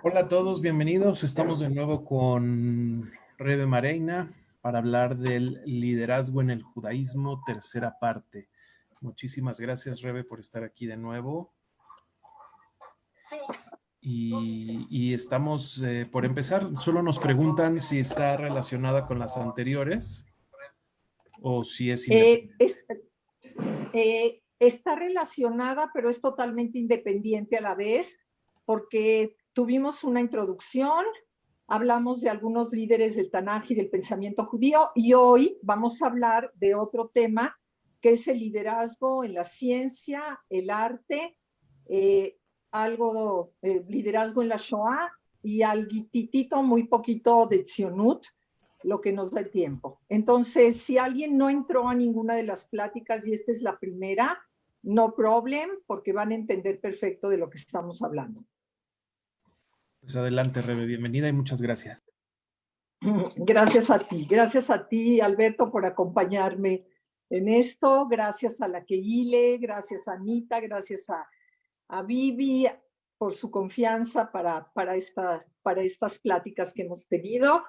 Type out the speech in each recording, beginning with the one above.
Hola a todos, bienvenidos. Estamos de nuevo con Rebe Mareina para hablar del liderazgo en el judaísmo, tercera parte. Muchísimas gracias, Rebe, por estar aquí de nuevo. Sí. Y estamos por empezar. Solo nos preguntan si está relacionada con las anteriores o si es independiente. Está relacionada, pero es totalmente independiente a la vez, porque tuvimos una introducción, hablamos de algunos líderes del Tanaj y del pensamiento judío, y hoy vamos a hablar de otro tema, que es el liderazgo en la ciencia, el arte, liderazgo en la Shoah y algo muy poquito de Tzionut, lo que nos da el tiempo. Entonces, si alguien no entró a ninguna de las pláticas y esta es la primera, no problem, porque van a entender perfecto de lo que estamos hablando. Pues adelante, Rebe, bienvenida y muchas gracias. Gracias a ti, Alberto, por acompañarme en esto. Gracias a la Keile, gracias a Anita, gracias a Vivi por su confianza para estas pláticas que hemos tenido.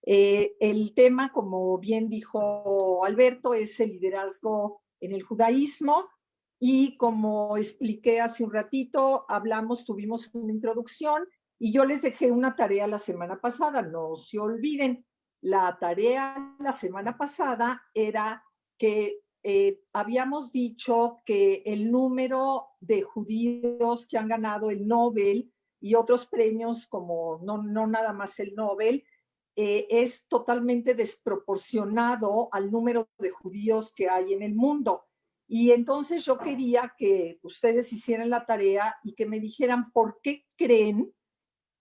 El tema, como bien dijo Alberto, es el liderazgo en el judaísmo y como expliqué hace un ratito, tuvimos una introducción y yo les dejé una tarea la semana pasada, no se olviden. La tarea la semana pasada era que habíamos dicho que el número de judíos que han ganado el Nobel y otros premios como no nada más el Nobel, es totalmente desproporcionado al número de judíos que hay en el mundo. Y entonces yo quería que ustedes hicieran la tarea y que me dijeran por qué creen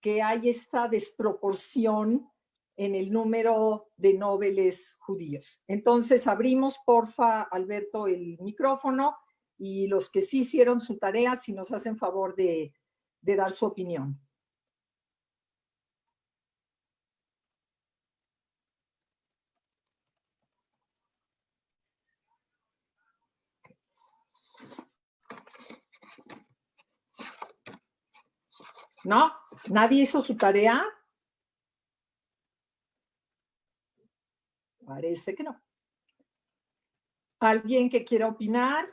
que hay esta desproporción en el número de nobeles judíos. Entonces abrimos, porfa, Alberto, el micrófono y los que sí hicieron su tarea, si nos hacen favor de dar su opinión. ¿No? ¿Nadie hizo su tarea? Parece que no. ¿Alguien que quiera opinar?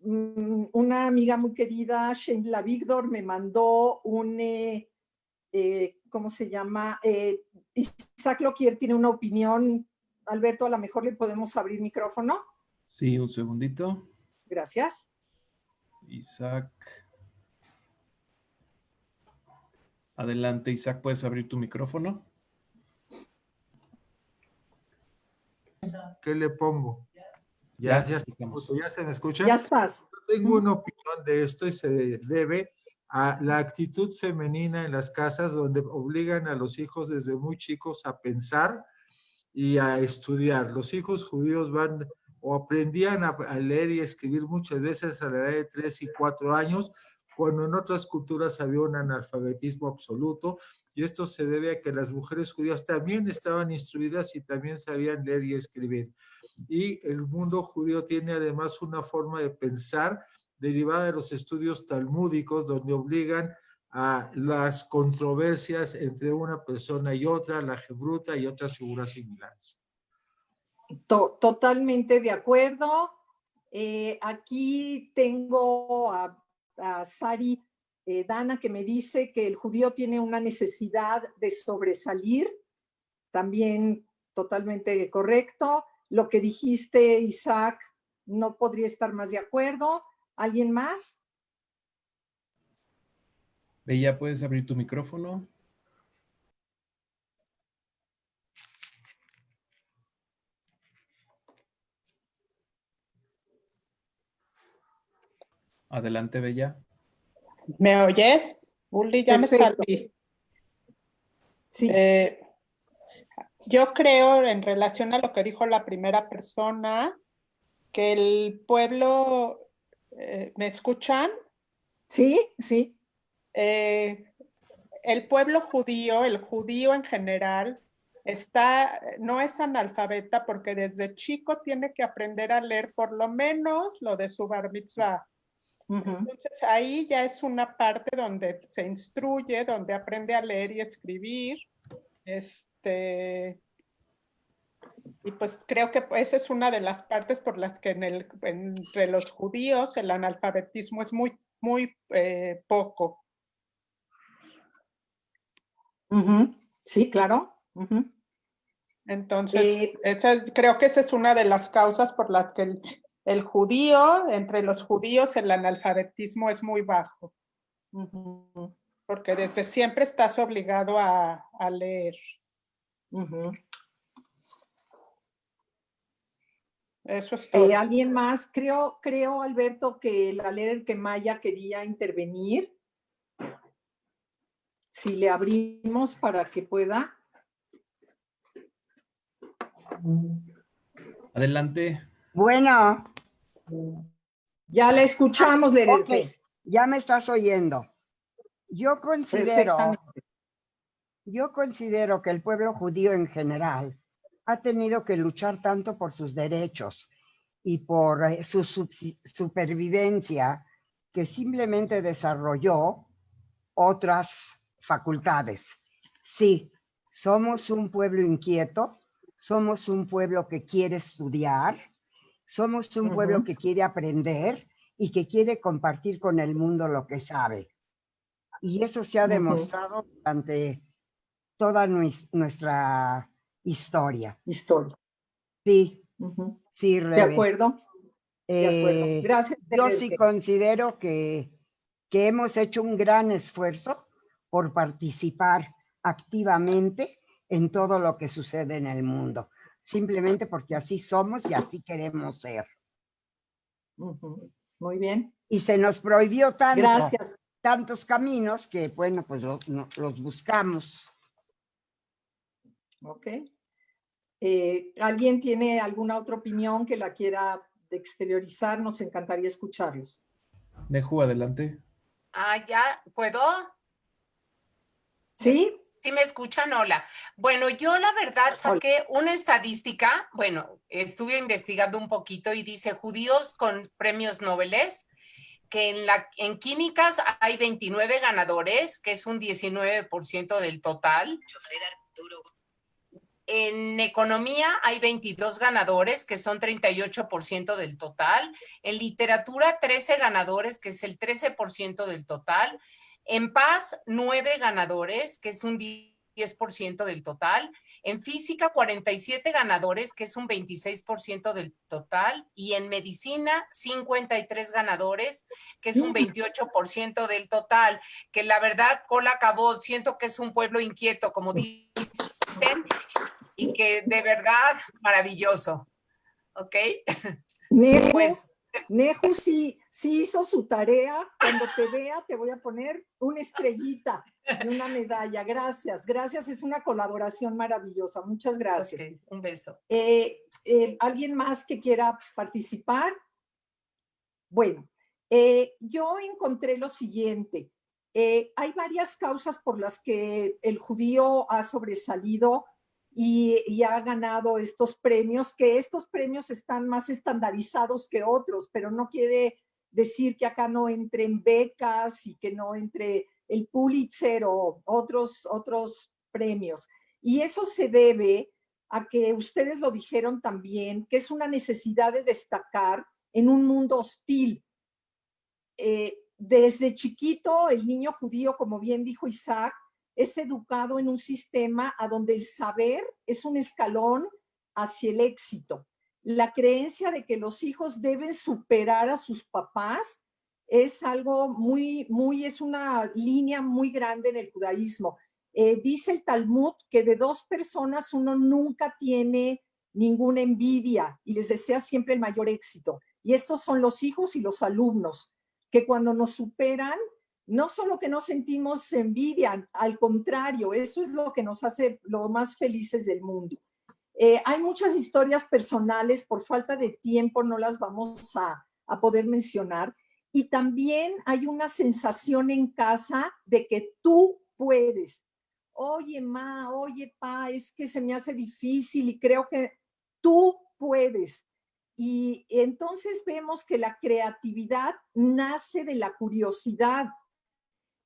Una amiga muy querida, Sheila Víctor, me mandó ¿cómo se llama? Isaac Loquier tiene una opinión. Alberto, a lo mejor le podemos abrir micrófono. Sí, un segundito. Gracias. Isaac. Adelante, Isaac, ¿puedes abrir tu micrófono? ¿Qué le pongo? Ya ¿Ya se me escucha? Ya estás. Tengo una opinión de esto y se debe a la actitud femenina en las casas donde obligan a los hijos desde muy chicos a pensar y a estudiar. Los hijos judíos van o aprendían a leer y escribir muchas veces a la edad de 3 y 4 años, cuando en otras culturas había un analfabetismo absoluto, y esto se debe a que las mujeres judías también estaban instruidas y también sabían leer y escribir. Y el mundo judío tiene además una forma de pensar derivada de los estudios talmúdicos, donde obligan a las controversias entre una persona y otra, la Gebruta y otras figuras similares. Totalmente de acuerdo. Aquí tengo a Sari Dana, que me dice que el judío tiene una necesidad de sobresalir. También totalmente correcto. Lo que dijiste, Isaac, no podría estar más de acuerdo. ¿Alguien más? Bella, ¿puedes abrir tu micrófono? Adelante, Bella. ¿Me oyes? Uli, ya Perfecto. me salí. Sí. Yo creo, en relación a lo que dijo la primera persona, que el pueblo, ¿me escuchan? Sí, sí. El pueblo judío, el judío en general, no es analfabeta porque desde chico tiene que aprender a leer por lo menos lo de su bar mitzvah. Entonces ahí ya es una parte donde se instruye, donde aprende a leer y escribir. Y pues creo que esa es una de las partes por las que entre los judíos el analfabetismo es muy, muy poco. Sí, claro. Entonces, creo que esa es una de las causas por las que entre los judíos el analfabetismo es muy bajo. Porque desde siempre estás obligado a leer. Eso es todo. ¿Alguien más? Creo, Alberto, que la líder que Maya quería intervenir. Si le abrimos para que pueda. Adelante. Bueno. Ya la escuchamos, Lere. Ok, ya me estás oyendo. Yo considero que el pueblo judío en general ha tenido que luchar tanto por sus derechos y por su supervivencia que simplemente desarrolló otras facultades. Sí, somos un pueblo inquieto, somos un pueblo que quiere estudiar, somos un pueblo que quiere aprender y que quiere compartir con el mundo lo que sabe. Y eso se ha demostrado durante toda nuestra historia. Sí, sí, Rebe. De acuerdo. Gracias. Yo sí considero que hemos hecho un gran esfuerzo por participar activamente en todo lo que sucede en el mundo, simplemente porque así somos y así queremos ser. Muy bien. Y se nos prohibió tantos caminos que, bueno, pues los buscamos. Ok. ¿Alguien tiene alguna otra opinión que la quiera exteriorizar? Nos encantaría escucharlos. Neju, adelante. ¿Ya puedo? ¿Sí? ¿Sí me escuchan? Hola. Bueno, yo la verdad saqué una estadística, bueno, estuve investigando un poquito y dice judíos con premios Nobel, que en químicas hay 29 ganadores, que es un 19% del total. En economía hay 22 ganadores, que son 38% del total. En literatura, 13 ganadores, que es el 13% del total. En paz, 9 ganadores, que es un 10% del total. En física, 47 ganadores, que es un 26% del total. Y en medicina, 53 ganadores, que es un 28% del total. Que la verdad, Cola acabó, siento que es un pueblo inquieto, como dicen, y que de verdad maravilloso. ¿Ok? Neju sí hizo su tarea. Cuando te vea te voy a poner una estrellita y una medalla. Gracias, es una colaboración maravillosa. Muchas gracias. Okay, un beso. ¿Alguien más que quiera participar? Bueno, yo encontré lo siguiente. Hay varias causas por las que el judío ha sobresalido y ha ganado estos premios, que estos premios están más estandarizados que otros, pero no quiere decir que acá no entren becas y que no entre el Pulitzer o otros premios. Y eso se debe a que ustedes lo dijeron también, que es una necesidad de destacar en un mundo hostil. Desde chiquito, el niño judío, como bien dijo Isaac, es educado en un sistema a donde el saber es un escalón hacia el éxito. La creencia de que los hijos deben superar a sus papás es algo es una línea muy grande en el judaísmo. Dice el Talmud que de dos personas uno nunca tiene ninguna envidia y les desea siempre el mayor éxito. Y estos son los hijos y los alumnos, que cuando nos superan, no solo que no sentimos envidia, al contrario, eso es lo que nos hace lo más felices del mundo. Hay muchas historias personales, por falta de tiempo no las vamos a poder mencionar. Y también hay una sensación en casa de que tú puedes. Oye, ma, oye, pa, es que se me hace difícil y creo que tú puedes. Y entonces vemos que la creatividad nace de la curiosidad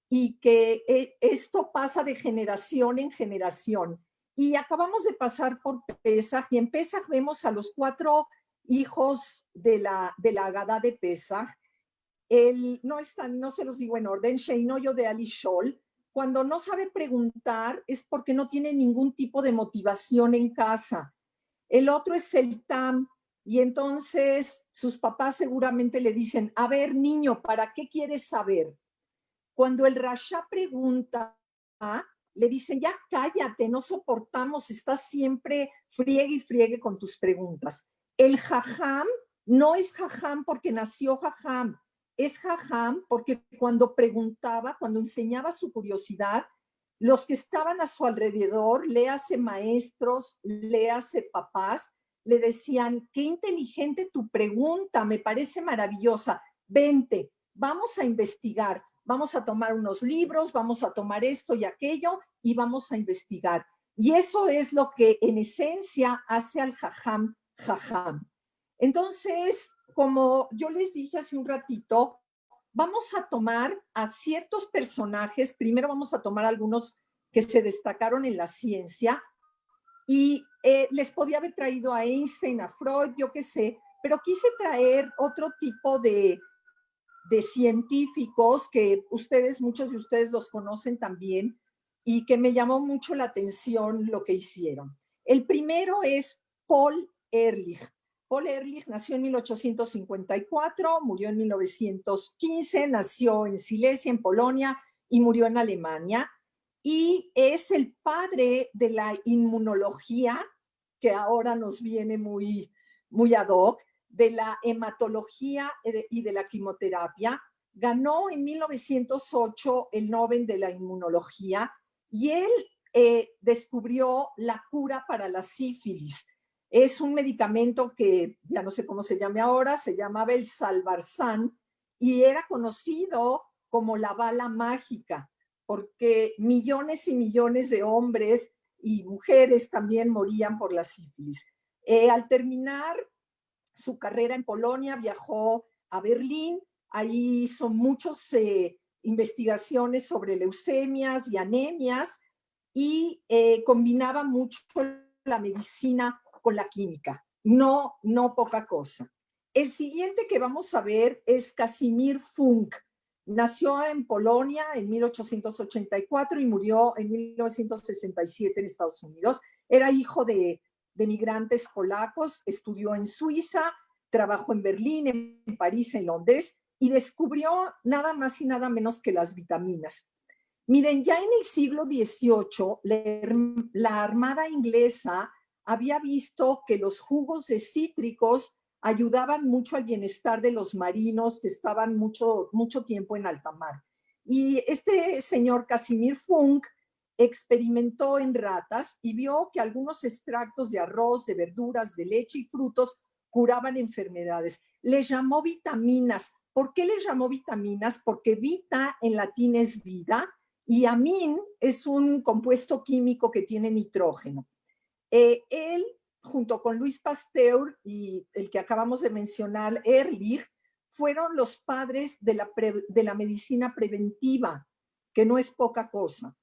y que esto pasa de generación en generación. Y acabamos de pasar por Pesaj, y en Pesaj vemos a los 4 hijos de la Agadá de Pesaj. No se los digo en orden, Sheino de Ali Shol. Cuando no sabe preguntar es porque no tiene ningún tipo de motivación en casa. El otro es el Tam, y entonces sus papás seguramente le dicen, a ver, niño, ¿para qué quieres saber? Cuando el Rasha pregunta, le dicen, ya cállate, no soportamos, estás siempre friegue y friegue con tus preguntas. El Jajam no es Jajam porque nació Jajam, es Jajam porque cuando preguntaba, cuando enseñaba su curiosidad, los que estaban a su alrededor, léase maestros, léase papás, le decían, qué inteligente tu pregunta, me parece maravillosa, vente, vamos a investigar, vamos a tomar unos libros, vamos a tomar esto y aquello y vamos a investigar. Y eso es lo que en esencia hace al Jajam Jajam. Entonces, como yo les dije hace un ratito, vamos a tomar a ciertos personajes, primero vamos a tomar algunos que se destacaron en la ciencia, y les podía haber traído a Einstein, a Freud, yo qué sé, pero quise traer otro tipo de científicos que muchos de ustedes los conocen también, y que me llamó mucho la atención lo que hicieron. El primero es Paul Ehrlich. Paul Ehrlich nació en 1854, murió en 1915, nació en Silesia, en Polonia, y murió en Alemania. Y es el padre de la inmunología, que ahora nos viene muy, muy ad hoc, de la hematología y de la quimioterapia. Ganó en 1908 el Nobel de la inmunología, y él descubrió la cura para la sífilis. Es un medicamento que ya no sé cómo se llame ahora, se llamaba el Salvarsan, y era conocido como la bala mágica, porque millones y millones de hombres y mujeres también morían por la sífilis. Al terminar su carrera en Polonia, viajó a Berlín, ahí hizo muchas investigaciones sobre leucemias y anemias, y combinaba mucho la medicina con la química, no poca cosa. El siguiente que vamos a ver es Casimir Funk. Nació en Polonia en 1884 y murió en 1967 en Estados Unidos. Era hijo de migrantes polacos, estudió en Suiza, trabajó en Berlín, en París, en Londres, y descubrió nada más y nada menos que las vitaminas. Miren, ya en el siglo XVIII, la Armada inglesa había visto que los jugos de cítricos ayudaban mucho al bienestar de los marinos que estaban mucho tiempo en alta mar. Y este señor Casimir Funk experimentó en ratas y vio que algunos extractos de arroz, de verduras, de leche y frutos curaban enfermedades. Les llamó vitaminas. ¿Por qué les llamó vitaminas? Porque vita en latín es vida y amín es un compuesto químico que tiene nitrógeno. Él, junto con Louis Pasteur y el que acabamos de mencionar, Ehrlich, fueron los padres de la medicina preventiva, que no es poca cosa.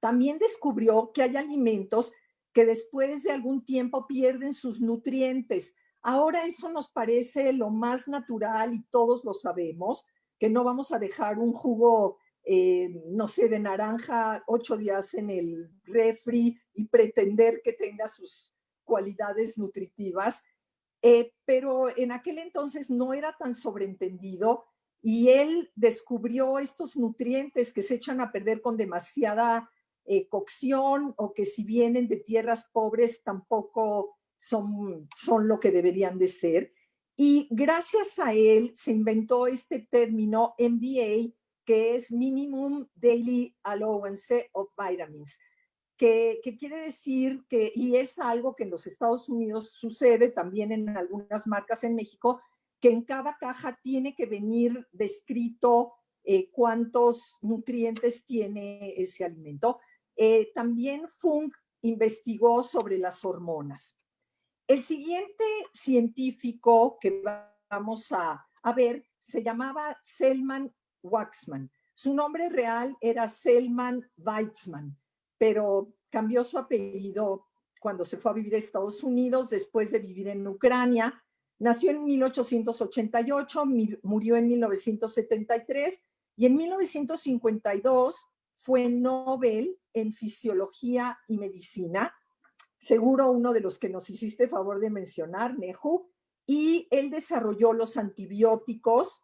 También descubrió que hay alimentos que después de algún tiempo pierden sus nutrientes. Ahora eso nos parece lo más natural y todos lo sabemos, que no vamos a dejar un jugo, no sé, de naranja 8 días en el refri y pretender que tenga sus cualidades nutritivas. Pero en aquel entonces no era tan sobreentendido, y él descubrió estos nutrientes que se echan a perder con demasiada cocción, o que si vienen de tierras pobres tampoco son lo que deberían de ser. Y gracias a él se inventó este término MDA, que es Minimum Daily Allowance of Vitamins, que quiere decir que, y es algo que en los Estados Unidos sucede, también en algunas marcas en México, que en cada caja tiene que venir descrito cuántos nutrientes tiene ese alimento. También Funk investigó sobre las hormonas. El siguiente científico que vamos a ver se llamaba Selman Waksman. Su nombre real era Selman Weizmann, pero cambió su apellido cuando se fue a vivir a Estados Unidos después de vivir en Ucrania. Nació en 1888, murió en 1973 y en 1952 fue Nobel en Fisiología y Medicina. Seguro uno de los que nos hiciste favor de mencionar, Nehu, y él desarrolló los antibióticos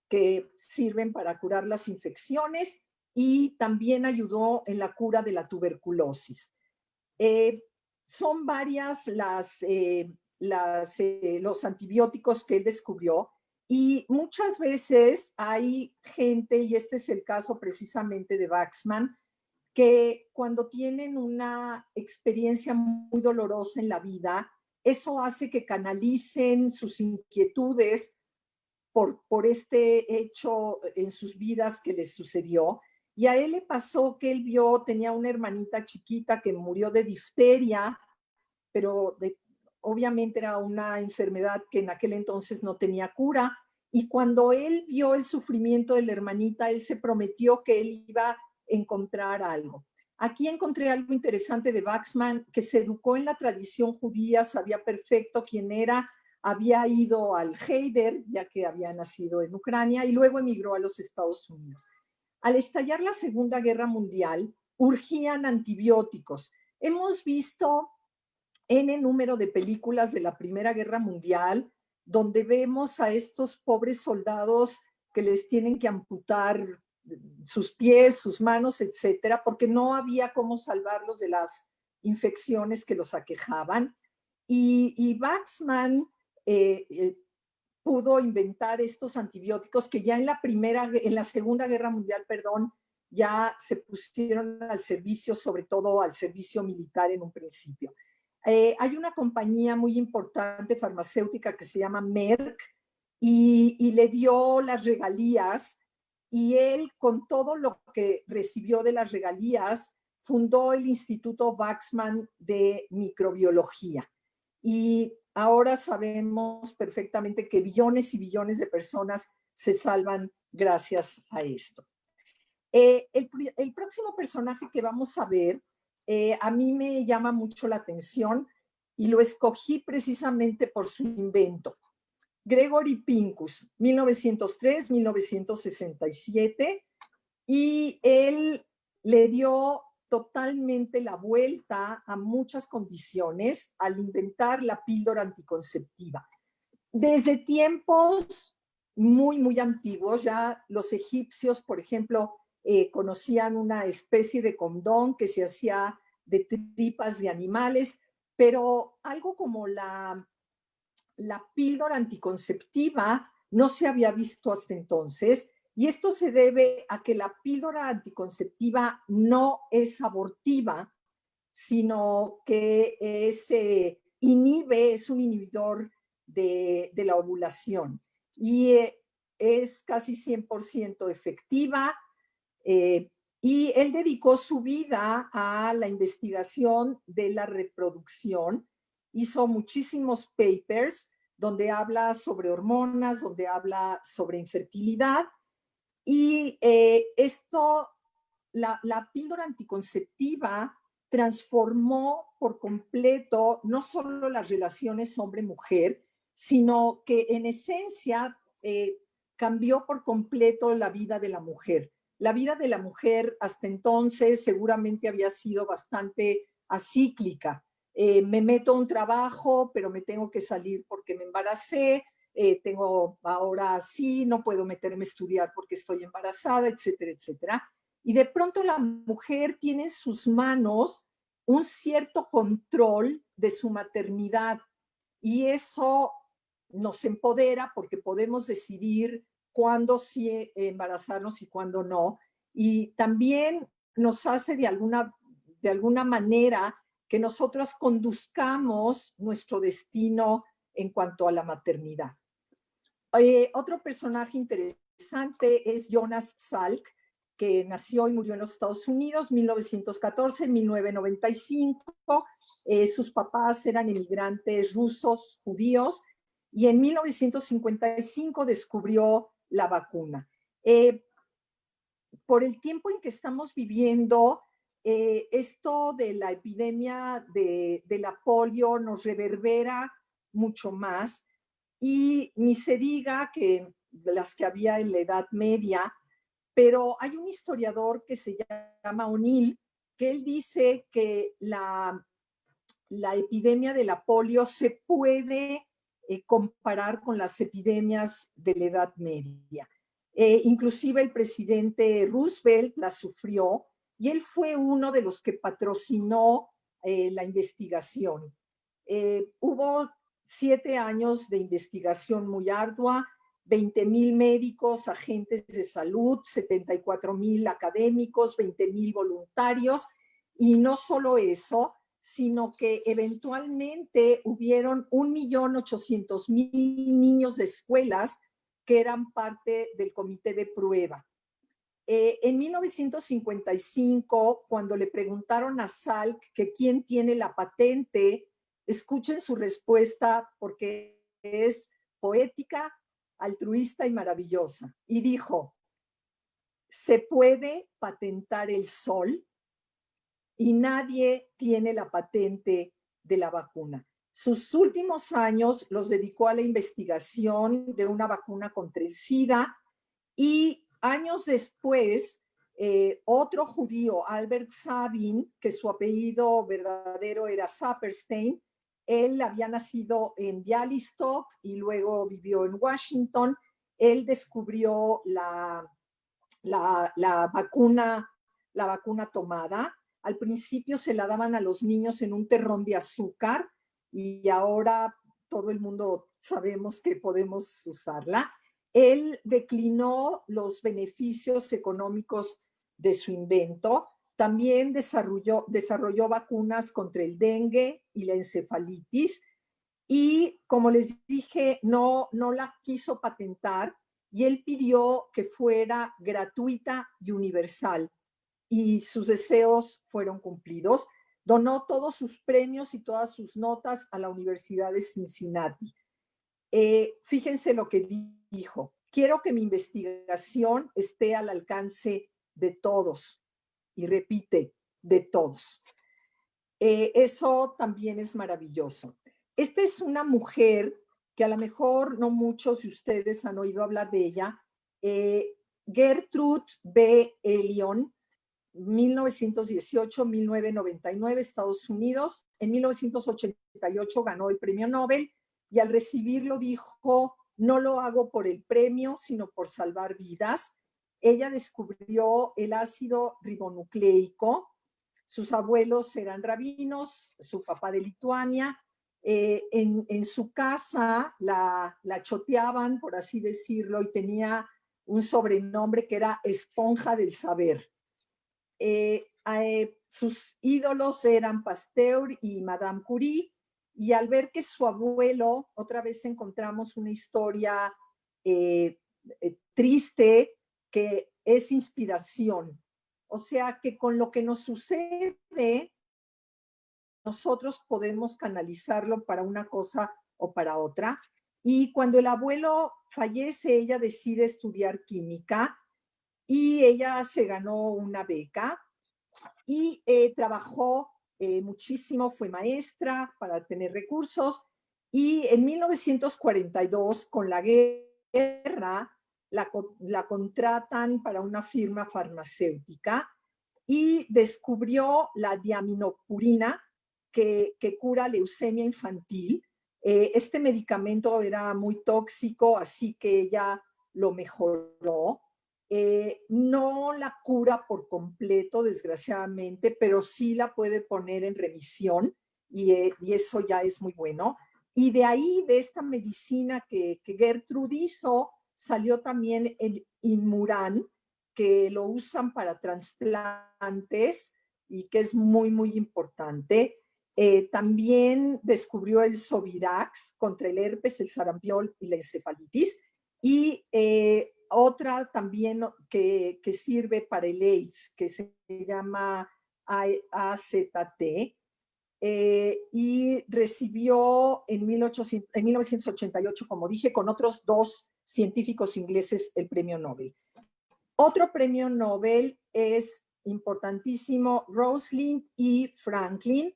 que sirven para curar las infecciones y también ayudó en la cura de la tuberculosis. Son varias los antibióticos que él descubrió y muchas veces hay gente, y este es el caso precisamente de Waksman, que cuando tienen una experiencia muy dolorosa en la vida, eso hace que canalicen sus inquietudes por este hecho en sus vidas que les sucedió. Y a él le pasó que él tenía una hermanita chiquita que murió de difteria, pero obviamente era una enfermedad que en aquel entonces no tenía cura. Y cuando él vio el sufrimiento de la hermanita, él se prometió que él iba a encontrar algo. Aquí encontré algo interesante de Waksman, que se educó en la tradición judía, sabía perfecto quién era, había ido al Heider, ya que había nacido en Ucrania, y luego emigró a los Estados Unidos. Al estallar la Segunda Guerra Mundial, urgían antibióticos. Hemos visto N número de películas de la Primera Guerra Mundial, donde vemos a estos pobres soldados que les tienen que amputar sus pies, sus manos, etcétera, porque no había cómo salvarlos de las infecciones que los aquejaban. Y Waksman pudo inventar estos antibióticos que ya en la Segunda Guerra Mundial, ya se pusieron al servicio, sobre todo al servicio militar en un principio. Hay una compañía muy importante farmacéutica que se llama Merck y le dio las regalías, y él, con todo lo que recibió de las regalías, fundó el Instituto Waksman de Microbiología. Y ahora sabemos perfectamente que billones y billones de personas se salvan gracias a esto. El próximo personaje que vamos a ver, a mí me llama mucho la atención y lo escogí precisamente por su invento. Gregory Pincus, 1903-1967, y él le dio totalmente la vuelta a muchas condiciones al inventar la píldora anticonceptiva. Desde tiempos muy, muy antiguos, ya los egipcios, por ejemplo, conocían una especie de condón que se hacía de tripas de animales, pero algo como la píldora anticonceptiva no se había visto hasta entonces, y esto se debe a que la píldora anticonceptiva no es abortiva, sino que es un inhibidor de la ovulación, y es casi 100% efectiva. Y él dedicó su vida a la investigación de la reproducción. Hizo muchísimos papers donde habla sobre hormonas, donde habla sobre infertilidad. Y la píldora anticonceptiva transformó por completo no solo las relaciones hombre-mujer, sino que en esencia cambió por completo la vida de la mujer. La vida de la mujer hasta entonces seguramente había sido bastante acíclica. Me meto a un trabajo, pero me tengo que salir porque me embaracé, tengo ahora sí, no puedo meterme a estudiar porque estoy embarazada, etcétera, etcétera. Y de pronto la mujer tiene en sus manos un cierto control de su maternidad, y eso nos empodera porque podemos decidir cuándo sí embarazarnos y cuándo no. Y también nos hace de alguna manera que nosotros conduzcamos nuestro destino en cuanto a la maternidad. Otro personaje interesante es Jonas Salk, que nació y murió en los Estados Unidos, 1914-1995. Sus papás eran inmigrantes rusos, judíos, y en 1955 descubrió la vacuna. Por el tiempo en que estamos viviendo, esto de la epidemia de la polio nos reverbera mucho más, y ni se diga que las que había en la Edad Media, pero hay un historiador que se llama O'Neill, que él dice que la epidemia de la polio se puede comparar con las epidemias de la Edad Media. Inclusive el presidente Roosevelt la sufrió y él fue uno de los que patrocinó la investigación. Hubo 7 años de investigación muy ardua, 20,000 médicos, agentes de salud, 74,000 académicos, 20,000 voluntarios, y no solo eso, sino que eventualmente hubieron 1,800,000 niños de escuelas que eran parte del comité de prueba. En 1955, cuando le preguntaron a Salk que quién tiene la patente, escuchen su respuesta porque es poética, altruista y maravillosa. Y dijo: se puede patentar el sol y nadie tiene la patente de la vacuna. Sus últimos años los dedicó a la investigación de una vacuna contra el SIDA, y años después, otro judío, Albert Sabin, que su apellido verdadero era Saperstein, él había nacido en Bialystok y luego vivió en Washington. Él descubrió la vacuna tomada. Al principio se la daban a los niños en un terrón de azúcar y ahora todo el mundo sabemos que podemos usarla. Él declinó los beneficios económicos de su invento. También desarrolló vacunas contra el dengue y la encefalitis. Y como les dije, no la quiso patentar, y él pidió que fuera gratuita y universal. Y sus deseos fueron cumplidos. Donó todos sus premios y todas sus notas a la Universidad de Cincinnati. Fíjense lo que dijo: quiero que mi investigación esté al alcance de todos. Y repite, de todos. Eso también es maravilloso. Esta es una mujer que a lo mejor no muchos de ustedes han oído hablar de ella, Gertrude B. Elion, 1918-1999, Estados Unidos. En 1988 ganó el premio Nobel, y al recibirlo dijo: no lo hago por el premio, sino por salvar vidas. Ella descubrió el ácido ribonucleico. Sus abuelos eran rabinos, su papá de Lituania. En su casa la choteaban, por así decirlo, y tenía un sobrenombre que era Esponja del Saber. Sus ídolos eran Pasteur y Madame Curie, y al ver que su abuelo, otra vez encontramos una historia triste, que es inspiración. O sea que con lo que nos sucede, nosotros podemos canalizarlo para una cosa o para otra. Y cuando el abuelo fallece, ella decide estudiar química, y ella se ganó una beca y trabajó muchísimo, fue maestra para tener recursos, y en 1942, con la guerra, la contratan para una firma farmacéutica y descubrió la diaminopurina, que cura leucemia infantil. Este medicamento era muy tóxico, así que ella lo mejoró. No la cura por completo, desgraciadamente, pero sí la puede poner en remisión, y eso ya es muy bueno. Y de ahí, de esta medicina que Gertrude hizo, salió también el Inmuran, que lo usan para trasplantes y que es muy, muy importante. También descubrió el Sovirax contra el herpes, el sarampión y la encefalitis. Y otra también que sirve para el AIDS, que se llama AZT. y recibió en 1988, como dije, con otros 2 científicos ingleses el premio Nobel. Otro premio Nobel es importantísimo, Rosalind E. Franklin,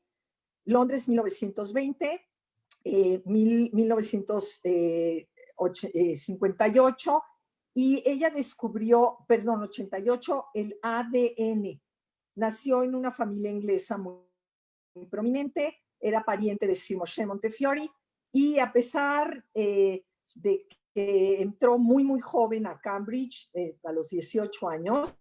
Londres 1920, 1958, y ella descubrió, 88, el ADN. Nació en una familia inglesa muy prominente, era pariente de Sir Moshe Montefiore, y a pesar de que entró muy joven a Cambridge, a los 18 años,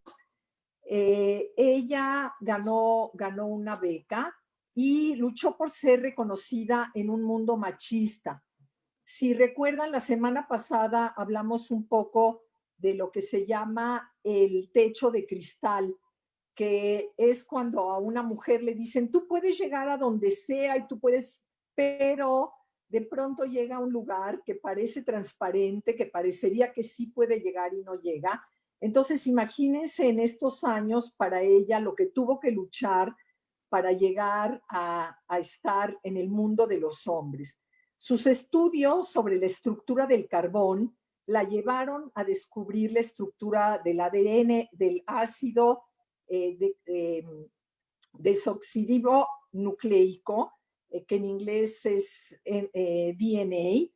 ella ganó una beca y luchó por ser reconocida en un mundo machista. Si recuerdan, la semana pasada hablamos un poco de lo que se llama el techo de cristal, que es cuando a una mujer le dicen, tú puedes llegar a donde sea y tú puedes, pero de pronto llega a un lugar que parece transparente, que parecería que sí puede llegar y no llega. Entonces, imagínense en estos años para ella lo que tuvo que luchar para llegar a estar en el mundo de los hombres. Sus estudios sobre la estructura del carbón la llevaron a descubrir la estructura del ADN, del ácido desoxirribonucleico, que en inglés es DNA,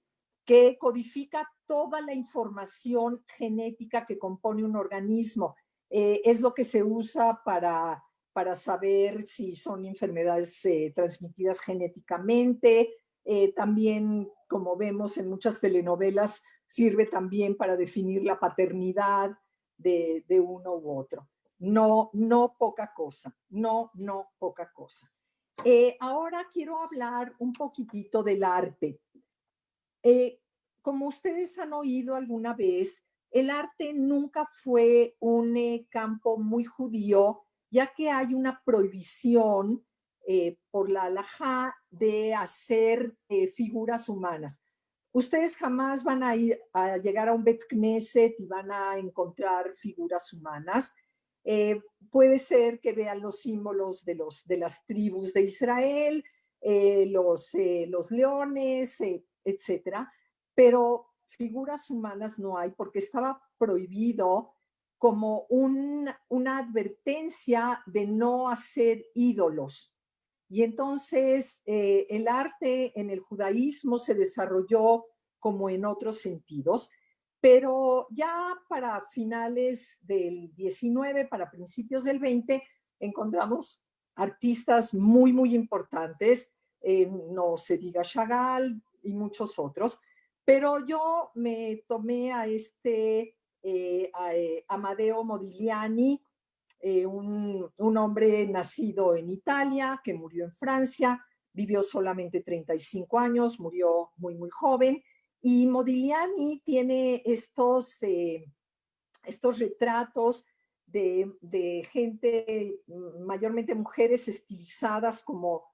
que codifica toda la información genética que compone un organismo. Es lo que se usa para saber si son enfermedades transmitidas genéticamente. También, como vemos en muchas telenovelas, sirve también para definir la paternidad de uno u otro. No poca cosa, no poca cosa. Ahora quiero hablar un poquitito del arte. Como ustedes han oído alguna vez, el arte nunca fue un campo muy judío, ya que hay una prohibición por la halajá de hacer figuras humanas. Ustedes jamás van a llegar a un Bet Knesset y van a encontrar figuras humanas. Puede ser que vean los símbolos de las tribus de Israel, los leones, etcétera, pero figuras humanas no hay porque estaba prohibido como una advertencia de no hacer ídolos. Y entonces el arte en el judaísmo se desarrolló como en otros sentidos, pero ya para finales del 19, para principios del 20, encontramos artistas muy importantes, no se diga Chagall y muchos otros, pero yo me tomé a Amadeo Modigliani, un hombre nacido en Italia, que murió en Francia, vivió solamente 35 años, murió muy joven, y Modigliani tiene estos retratos de gente, mayormente mujeres estilizadas como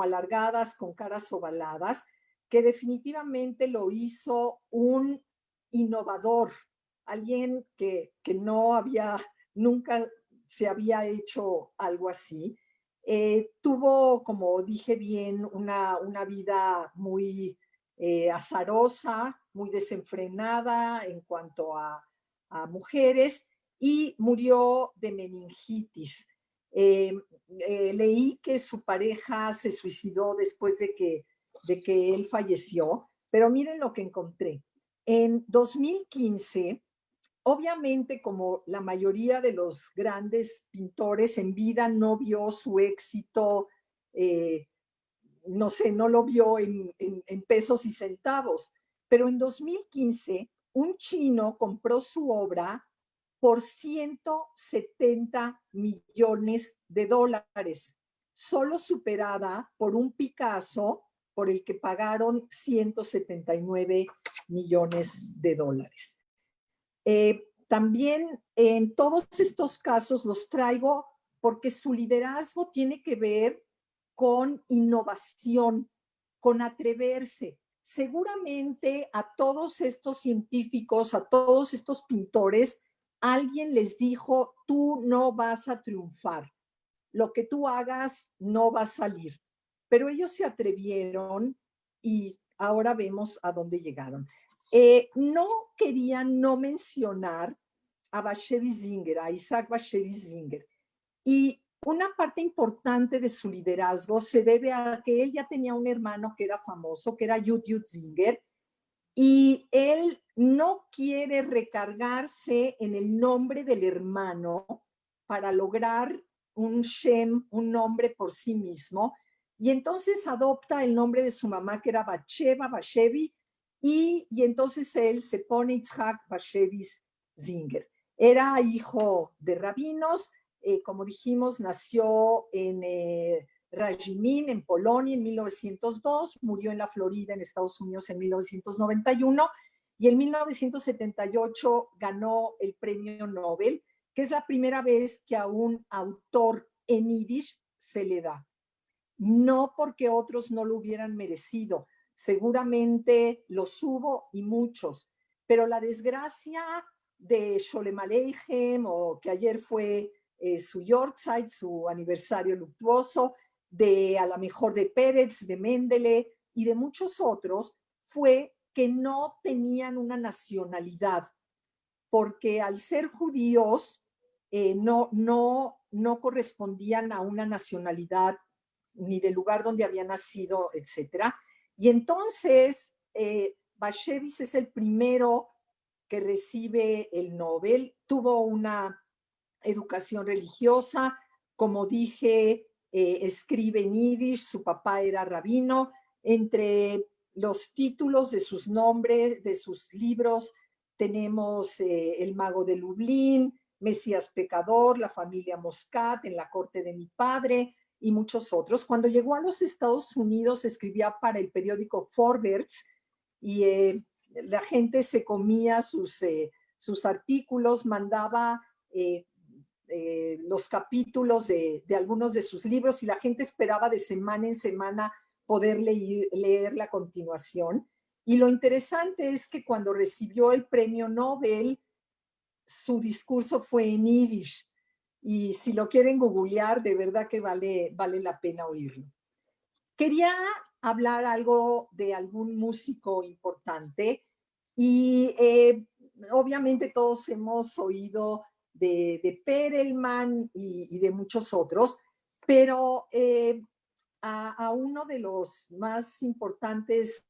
alargadas, con caras ovaladas, que definitivamente lo hizo un innovador, alguien que no había nunca se había hecho algo así. Tuvo, como dije bien, una vida muy azarosa, muy desenfrenada en cuanto a mujeres, y murió de meningitis. Leí que su pareja se suicidó después de que él falleció, pero miren lo que encontré. En 2015, obviamente, como la mayoría de los grandes pintores en vida, no vio su éxito, no sé, no lo vio en pesos y centavos, pero en 2015 un chino compró su obra por $170 millones, solo superada por un Picasso por el que pagaron $179 millones. También en todos estos casos los traigo porque su liderazgo tiene que ver con innovación, con atreverse. Seguramente a todos estos científicos, a todos estos pintores, alguien les dijo, tú no vas a triunfar, lo que tú hagas no va a salir. pero ellos se atrevieron y ahora vemos a dónde llegaron. No quería no mencionar a Bashevis Singer, a Isaac Bashevis Singer. Y una parte importante de su liderazgo se debe a que él ya tenía un hermano que era famoso, que era Yud Singer, y él no quiere recargarse en el nombre del hermano para lograr un Shem, un nombre por sí mismo, y entonces adopta el nombre de su mamá, que era Batsheva, Bashevi, y entonces él se pone Itzhak Bashevis Singer. Era hijo de rabinos, como dijimos, nació en Rajimin, en Polonia, en 1902, murió en la Florida, en Estados Unidos, en 1991, y en 1978 ganó el premio Nobel, que es la primera vez que a un autor en yiddish se le da. No porque otros no lo hubieran merecido, seguramente los hubo y muchos, pero la desgracia de Sholem Aleichem, o que ayer fue su Yortzeit, su aniversario luctuoso, de a lo mejor de Pérez, de Mendele y de muchos otros, fue que no tenían una nacionalidad, porque al ser judíos no correspondían a una nacionalidad ni del lugar donde había nacido, etcétera. Y entonces Bashevis es el primero que recibe el Nobel. Tuvo una educación religiosa, como dije, escribe en yiddish, su papá era rabino. Entre los títulos de sus nombres, de sus libros, tenemos El mago de Lublin, Mesías pecador, La familia Moscat, En la corte de mi padre, y muchos otros. Cuando llegó a los Estados Unidos, escribía para el periódico Forbes, y la gente se comía sus artículos, mandaba los capítulos de algunos de sus libros, y la gente esperaba de semana en semana poder leer la continuación. Y lo interesante es que cuando recibió el premio Nobel, su discurso fue en yiddish, y si lo quieren googlear, de verdad que vale la pena oírlo. Quería hablar algo de algún músico importante, y obviamente todos hemos oído de Perelman y de muchos otros, pero a uno de los más importantes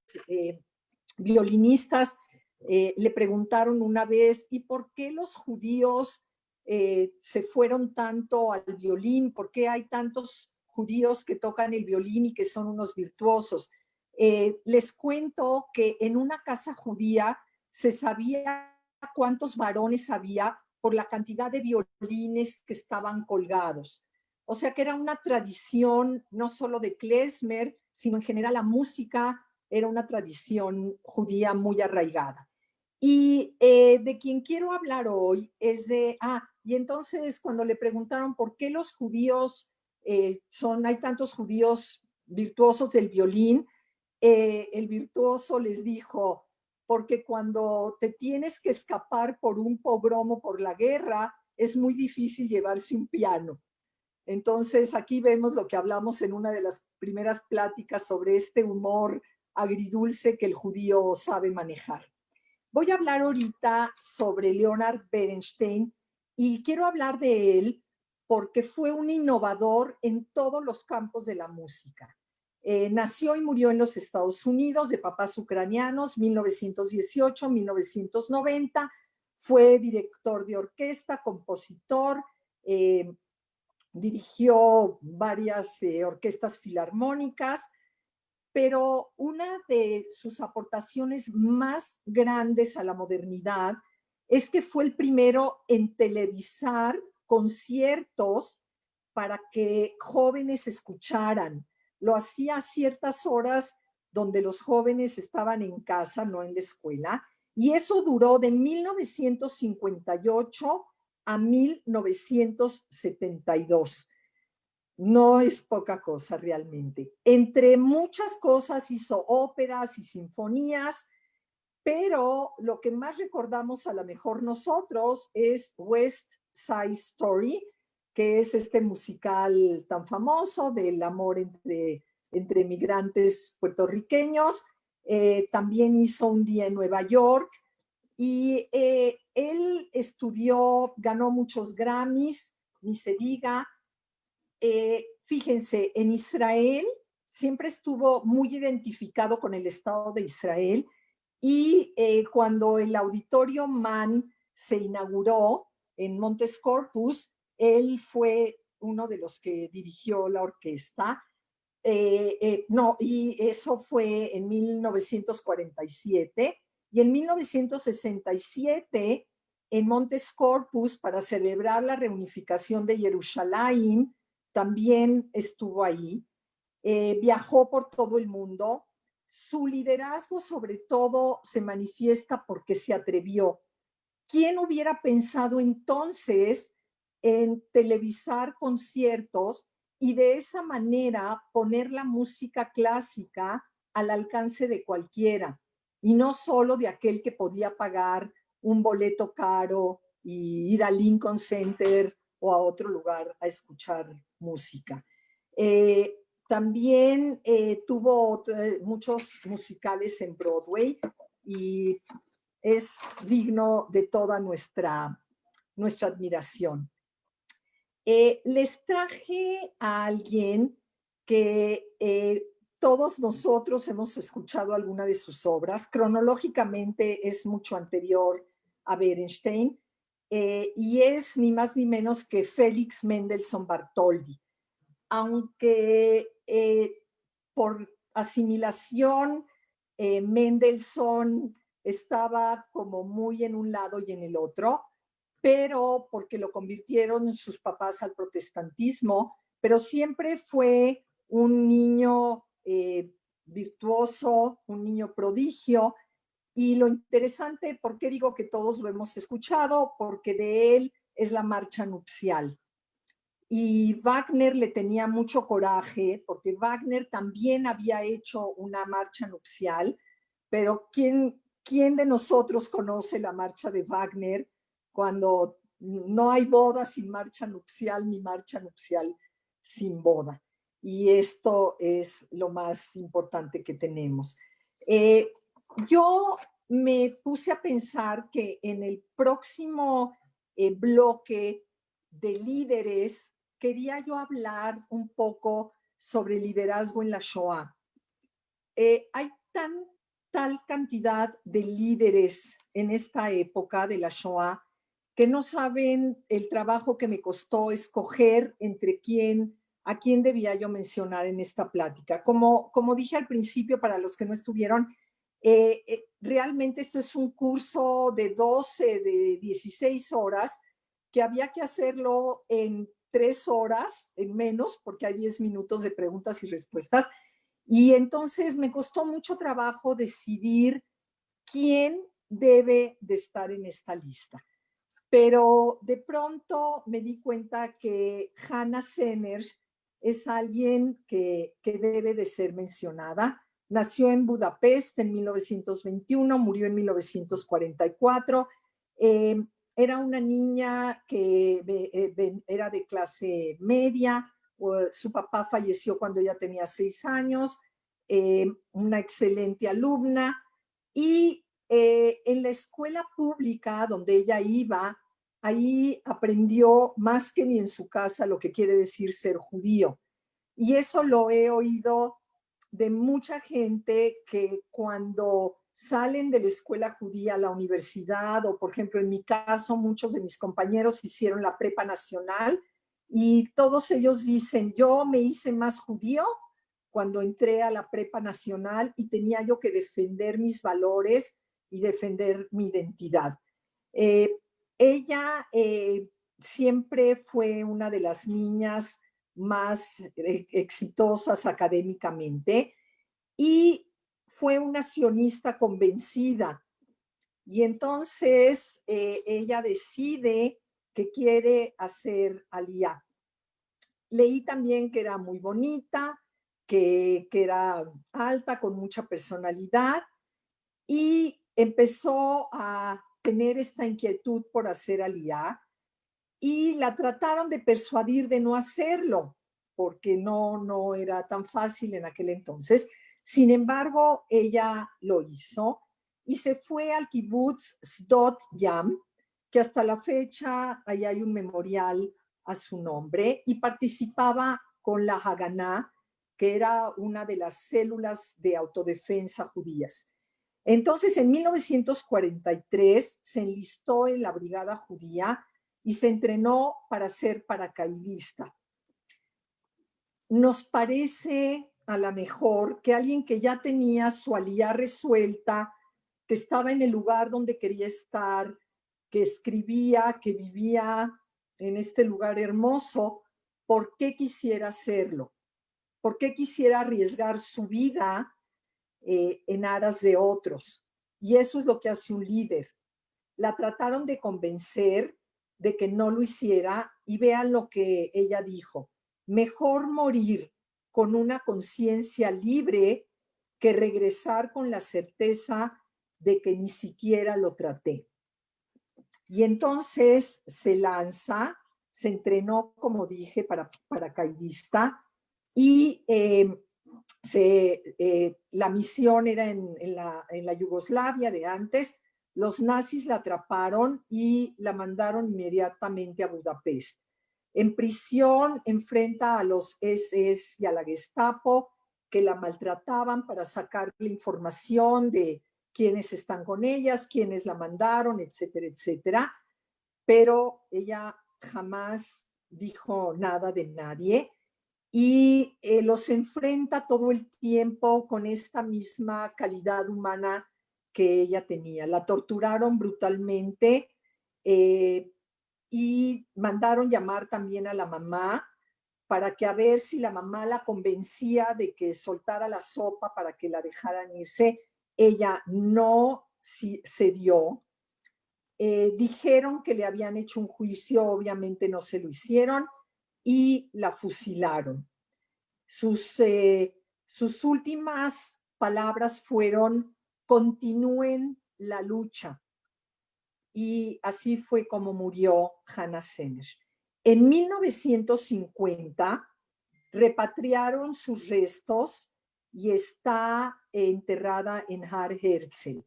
violinistas le preguntaron una vez, ¿y por qué los judíos se fueron tanto al violín? ¿Por qué hay tantos judíos que tocan el violín y que son unos virtuosos? Les cuento que en una casa judía se sabía cuántos varones había por la cantidad de violines que estaban colgados. O sea que era una tradición no solo de klezmer, sino en general la música era una tradición judía muy arraigada. Y de quien quiero hablar hoy es y entonces cuando le preguntaron por qué los judíos hay tantos judíos virtuosos del violín, el virtuoso les dijo, porque cuando te tienes que escapar por un pogromo, por la guerra, es muy difícil llevarse un piano. Entonces aquí vemos lo que hablamos en una de las primeras pláticas sobre este humor agridulce que el judío sabe manejar. Voy a hablar ahorita sobre Leonard Bernstein, y quiero hablar de él porque fue un innovador en todos los campos de la música. Nació y murió en los Estados Unidos, de papás ucranianos, 1918-1990. Fue director de orquesta, compositor, dirigió varias orquestas filarmónicas, pero una de sus aportaciones más grandes a la modernidad es que fue el primero en televisar conciertos para que jóvenes escucharan. Lo hacía a ciertas horas donde los jóvenes estaban en casa, no en la escuela, y eso duró de 1958 a 1972. No es poca cosa realmente. Entre muchas cosas hizo óperas y sinfonías, pero lo que más recordamos a lo mejor nosotros es West Side Story, que es este musical tan famoso del amor entre entre migrantes puertorriqueños. También hizo un día en Nueva York y él estudió, ganó muchos Grammys, ni se diga. Fíjense, en Israel siempre estuvo muy identificado con el Estado de Israel y cuando el Auditorio Mann se inauguró en Montes Corpus, él fue uno de los que dirigió la orquesta. No, y eso fue en 1947. Y en 1967, en Montes Corpus, para celebrar la reunificación de Jerusalén, también estuvo ahí. Viajó por todo el mundo. Su liderazgo, sobre todo, se manifiesta porque se atrevió. ¿Quién hubiera pensado entonces en televisar conciertos y de esa manera poner la música clásica al alcance de cualquiera y no solo de aquel que podía pagar un boleto caro y ir al Lincoln Center o a otro lugar a escuchar música? También tuvo muchos musicales en Broadway y es digno de toda nuestra admiración. Les traje a alguien que todos nosotros hemos escuchado alguna de sus obras. Cronológicamente es mucho anterior a Berenstein y es ni más ni menos que Félix Mendelssohn Bartholdy. Aunque por asimilación Mendelssohn estaba como muy en un lado y en el otro, pero porque lo convirtieron sus papás al protestantismo, pero siempre fue un niño virtuoso, un niño prodigio. Y lo interesante, ¿por qué digo que todos lo hemos escuchado? Porque de él es la marcha nupcial. Y Wagner le tenía mucho coraje, porque Wagner también había hecho una marcha nupcial, pero ¿quién de nosotros conoce la marcha de Wagner cuando no hay boda sin marcha nupcial ni marcha nupcial sin boda? Y esto es lo más importante que tenemos. Yo me puse a pensar que en el próximo bloque de líderes quería yo hablar un poco sobre liderazgo en la Shoah. Hay tal cantidad de líderes en esta época de la Shoah que no saben el trabajo que me costó escoger a quién debía yo mencionar en esta plática. Como dije al principio, para los que no estuvieron, realmente esto es un curso de 16 horas que había que hacerlo en 3 horas, en menos, porque hay 10 minutos de preguntas y respuestas. Y entonces me costó mucho trabajo decidir quién debe de estar en esta lista. Pero de pronto me di cuenta que Hannah Senners es alguien que debe de ser mencionada. Nació en Budapest en 1921, murió en 1944. Era una niña que era de clase media. Su papá falleció cuando ella tenía 6 años. Una excelente alumna. Y en la escuela pública donde ella iba, ahí aprendió más que ni en su casa lo que quiere decir ser judío. Y eso lo he oído de mucha gente que cuando salen de la escuela judía a la universidad, o por ejemplo en mi caso, muchos de mis compañeros hicieron la prepa nacional y todos ellos dicen, yo me hice más judío cuando entré a la prepa nacional y tenía yo que defender mis valores y defender mi identidad. Ella siempre fue una de las niñas más exitosas académicamente y fue una sionista convencida. Y entonces ella decide que quiere hacer aliyá. Leí también que era muy bonita, que era alta, con mucha personalidad, y empezó a tener esta inquietud por hacer aliyá y la trataron de persuadir de no hacerlo. porque no era tan fácil en aquel entonces. Sin embargo, ella lo hizo y se fue al kibutz Sdot Yam, que hasta la fecha ahí hay un memorial a su nombre, y participaba con la Haganá, que era una de las células de autodefensa judías. Entonces, en 1943 se enlistó en la brigada judía y se entrenó para ser paracaidista. Nos parece a lo mejor que alguien que ya tenía su aliyá resuelta, que estaba en el lugar donde quería estar, que escribía, que vivía en este lugar hermoso, ¿por qué quisiera hacerlo? ¿Por qué quisiera arriesgar su vida en aras de otros? Y eso es lo que hace un líder. La trataron de convencer de que no lo hiciera y vean lo que ella dijo. Mejor morir con una conciencia libre que regresar con la certeza de que ni siquiera lo traté. Y entonces se lanza, se entrenó, como dije, para paracaidista y la misión era en la Yugoslavia de antes. Los nazis la atraparon y la mandaron inmediatamente a Budapest. En prisión enfrenta a los SS y a la Gestapo, que la maltrataban para sacarle información de quiénes están con ellas, quiénes la mandaron, etcétera, etcétera. Pero ella jamás dijo nada de nadie y los enfrenta todo el tiempo con esta misma calidad humana que ella tenía. La torturaron brutalmente y mandaron llamar también a la mamá para que a ver si la mamá la convencía de que soltara la sopa para que la dejaran irse. Ella no cedió. Dijeron que le habían hecho un juicio, obviamente no se lo hicieron y la fusilaron. Sus últimas palabras fueron: continúen la lucha. Y así fue como murió Hannah Sener. En 1950 repatriaron sus restos y está enterrada en Har Herzl.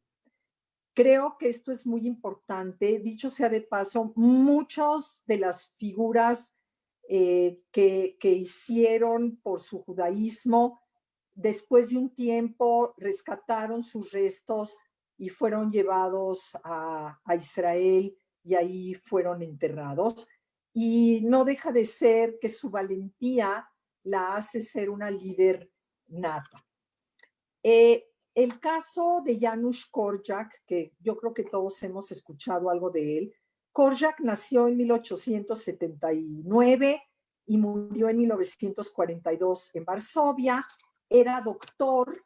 Creo que esto es muy importante. Dicho sea de paso, muchas de las figuras que hicieron por su judaísmo, después de un tiempo rescataron sus restos y fueron llevados a Israel y ahí fueron enterrados. Y no deja de ser que su valentía la hace ser una líder nata. El caso de Janusz Korczak, que yo creo que todos hemos escuchado algo de él. Korczak nació en 1879 y murió en 1942 en Varsovia. Era doctor.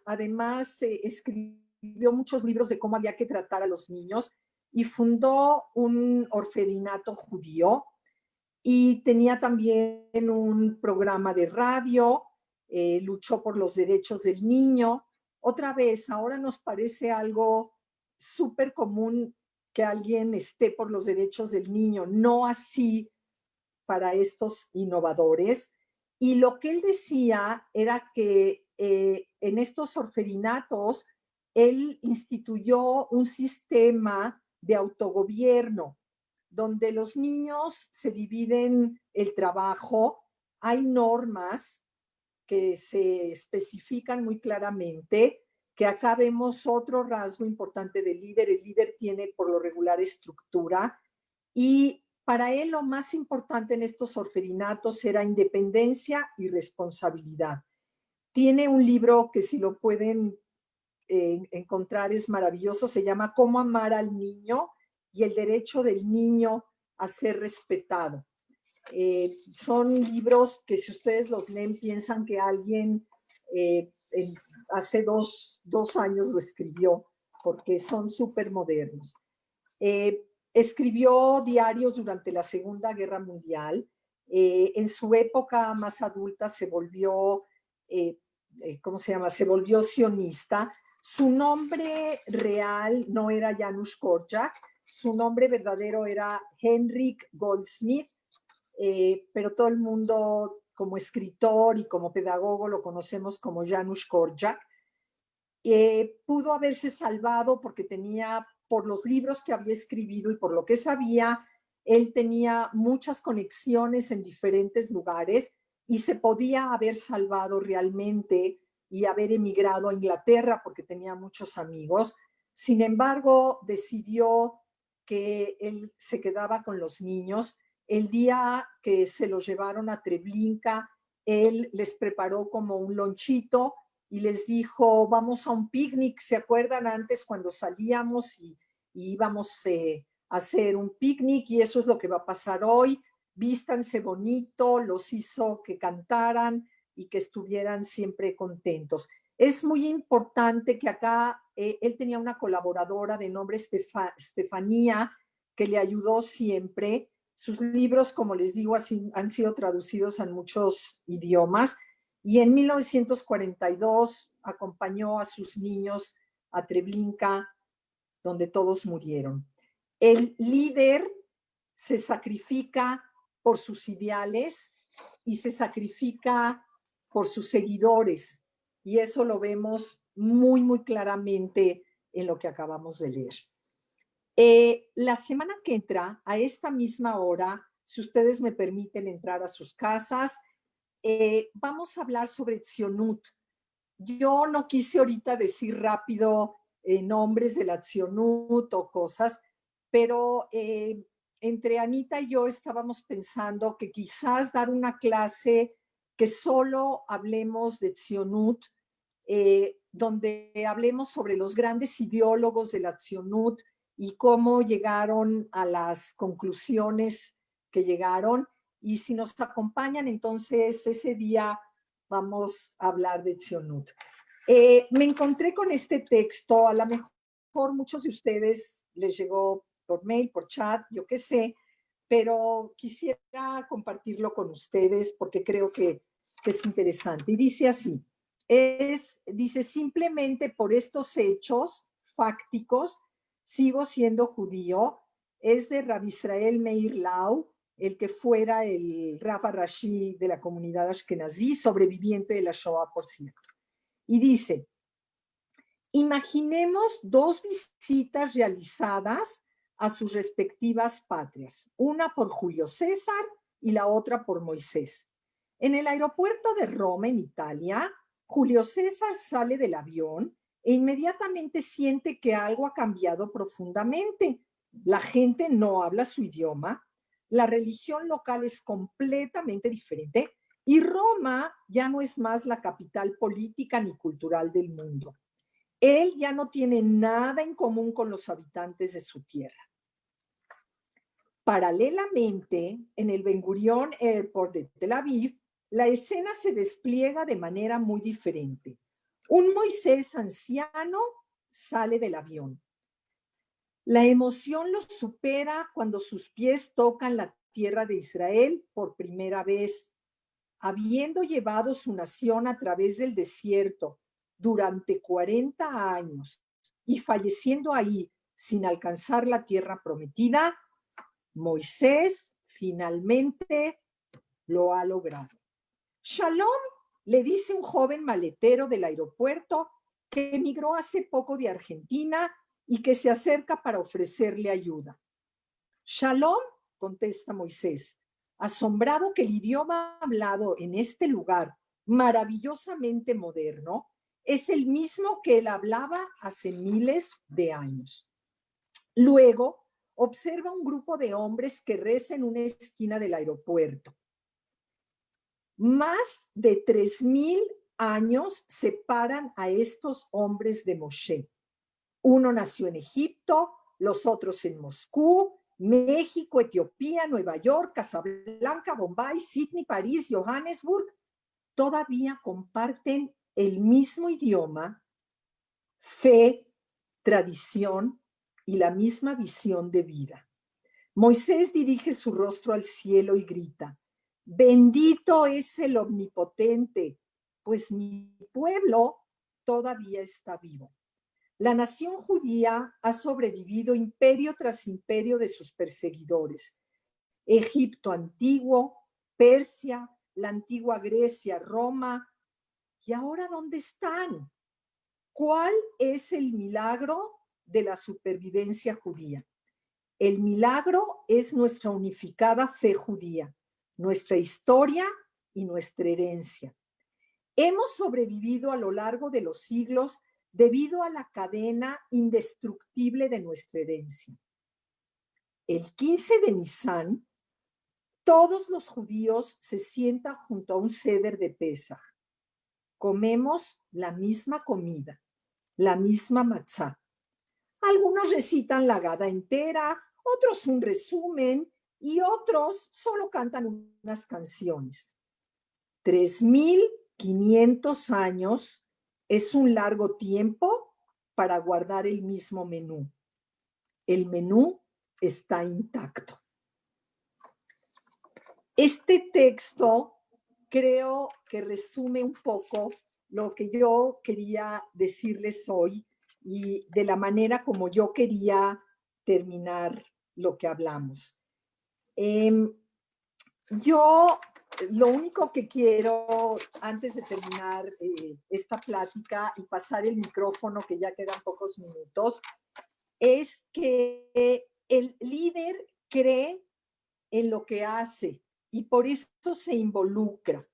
Además, escribió muchos libros de cómo había que tratar a los niños y fundó un orfelinato judío y tenía también un programa de radio. Luchó por los derechos del niño. Otra vez, ahora nos parece algo súper común que alguien esté por los derechos del niño, no así para estos innovadores. Y lo que él decía era que en estos orfelinatos él instituyó un sistema de autogobierno donde los niños se dividen el trabajo, hay normas que se especifican muy claramente, que acá vemos otro rasgo importante del líder. El líder tiene por lo regular estructura y para él lo más importante en estos orfelinatos era independencia y responsabilidad. Tiene un libro que si lo pueden encontrar es maravilloso, se llama Cómo amar al niño y el derecho del niño a ser respetado. Son libros que si ustedes los leen piensan que alguien hace dos años lo escribió, porque son súper modernos. Escribió diarios durante la Segunda Guerra Mundial. En su época más adulta se volvió, Se volvió sionista. Su nombre real no era Janusz Korczak, su nombre verdadero era Henrik Goldsmith, pero todo el mundo como escritor y como pedagogo lo conocemos como Janusz Korczak. Pudo haberse salvado porque tenía, por los libros que había escrito y por lo que sabía, él tenía muchas conexiones en diferentes lugares y se podía haber salvado realmente y haber emigrado a Inglaterra porque tenía muchos amigos. Sin embargo, decidió que él se quedaba con los niños. El día que se los llevaron a Treblinka, él les preparó como un lonchito y les dijo, vamos a un picnic. ¿Se acuerdan antes cuando salíamos y íbamos a hacer un picnic? Y eso es lo que va a pasar hoy. Vístanse bonito, los hizo que cantaran y que estuvieran siempre contentos. Es muy importante que acá él tenía una colaboradora de nombre Estefanía que le ayudó siempre. Sus libros, como les digo, han sido traducidos en muchos idiomas y en 1942 acompañó a sus niños a Treblinka, donde todos murieron. El líder se sacrifica por sus ideales y se sacrifica por sus seguidores. Y eso lo vemos muy, muy claramente en lo que acabamos de leer. La semana que entra, a esta misma hora, si ustedes me permiten entrar a sus casas, vamos a hablar sobre Tzionut. Yo no quise ahorita decir rápido nombres de la Tzionut o cosas, pero entre Anita y yo estábamos pensando que quizás dar una clase que solo hablemos de Tzionut, donde hablemos sobre los grandes ideólogos de la Tzionut y cómo llegaron a las conclusiones que llegaron. Y si nos acompañan, entonces ese día vamos a hablar de Tzionut. Me encontré con este texto, a lo mejor muchos de ustedes les llegó por mail, por chat, yo qué sé, pero quisiera compartirlo con ustedes porque creo que es interesante. Y dice así, dice, simplemente por estos hechos fácticos sigo siendo judío. Es de Rabbi Israel Meir Lau, el que fuera el Rav Rashi de la comunidad Ashkenazí, sobreviviente de la Shoah, por cierto. Y dice, imaginemos dos visitas realizadas a sus respectivas patrias, una por Julio César y la otra por Moisés. En el aeropuerto de Roma, en Italia, Julio César sale del avión e inmediatamente siente que algo ha cambiado profundamente. La gente no habla su idioma, la religión local es completamente diferente y Roma ya no es más la capital política ni cultural del mundo. Él ya no tiene nada en común con los habitantes de su tierra. Paralelamente, en el Ben Gurion Airport de Tel Aviv, la escena se despliega de manera muy diferente. Un Moisés anciano sale del avión. La emoción lo supera cuando sus pies tocan la tierra de Israel por primera vez. Habiendo llevado su nación a través del desierto durante 40 años y falleciendo ahí sin alcanzar la tierra prometida, Moisés finalmente lo ha logrado. Shalom, le dice un joven maletero del aeropuerto que emigró hace poco de Argentina y que se acerca para ofrecerle ayuda. Shalom, contesta Moisés, asombrado que el idioma hablado en este lugar maravillosamente moderno es el mismo que él hablaba hace miles de años. Luego, observa un grupo de hombres que reza en una esquina del aeropuerto. Más de 3,000 años separan a estos hombres de Moshe. Uno nació en Egipto, los otros en Moscú, México, Etiopía, Nueva York, Casablanca, Bombay, Sydney, París, Johannesburg. Todavía comparten el mismo idioma, fe, tradición y la misma visión de vida. Moisés dirige su rostro al cielo y grita, bendito es el omnipotente, pues mi pueblo todavía está vivo. La nación judía ha sobrevivido imperio tras imperio de sus perseguidores. Egipto antiguo, Persia, la antigua Grecia, Roma. ¿Y ahora dónde están? ¿Cuál es el milagro de la supervivencia judía? El milagro es nuestra unificada fe judía, nuestra historia y nuestra herencia. Hemos sobrevivido a lo largo de los siglos debido a la cadena indestructible de nuestra herencia. El 15 de Nisan, todos los judíos se sientan junto a un ceder de Pesaj. Comemos la misma comida, la misma matzá. Algunos recitan la Haggadah entera, otros un resumen y otros solo cantan unas canciones. 3.500 años es un largo tiempo para guardar el mismo menú. El menú está intacto. Este texto creo que resume un poco lo que yo quería decirles hoy y de la manera como yo quería terminar lo que hablamos. Yo lo único que quiero, antes de terminar esta plática y pasar el micrófono, que ya quedan pocos minutos, es que el líder cree en lo que hace y por eso se involucra.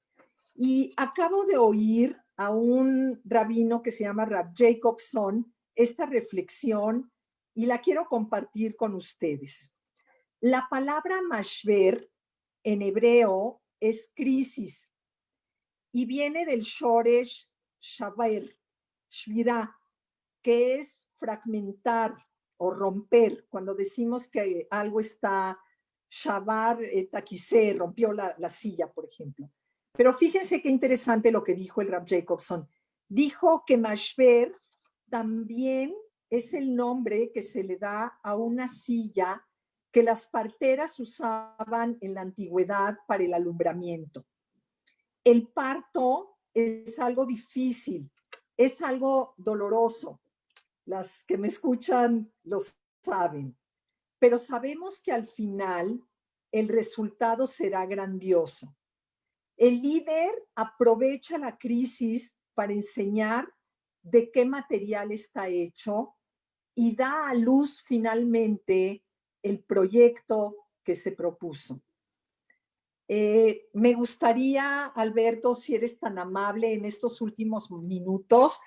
Y acabo de oír a un rabino que se llama Rab Jacobson esta reflexión y la quiero compartir con ustedes. La palabra mashver en hebreo es crisis y viene del shoresh shaver, shvirá, que es fragmentar o romper. Cuando decimos que algo está shavar, taquisé, rompió la silla, por ejemplo. Pero fíjense qué interesante lo que dijo el Rab Jacobson. Dijo que mashver también es el nombre que se le da a una silla que las parteras usaban en la antigüedad para el alumbramiento. El parto es algo difícil, es algo doloroso. Las que me escuchan lo saben, pero sabemos que al final el resultado será grandioso. El líder aprovecha la crisis para enseñar de qué material está hecho y da a luz finalmente el proyecto que se propuso. Me gustaría, Alberto, si eres tan amable en estos últimos minutos,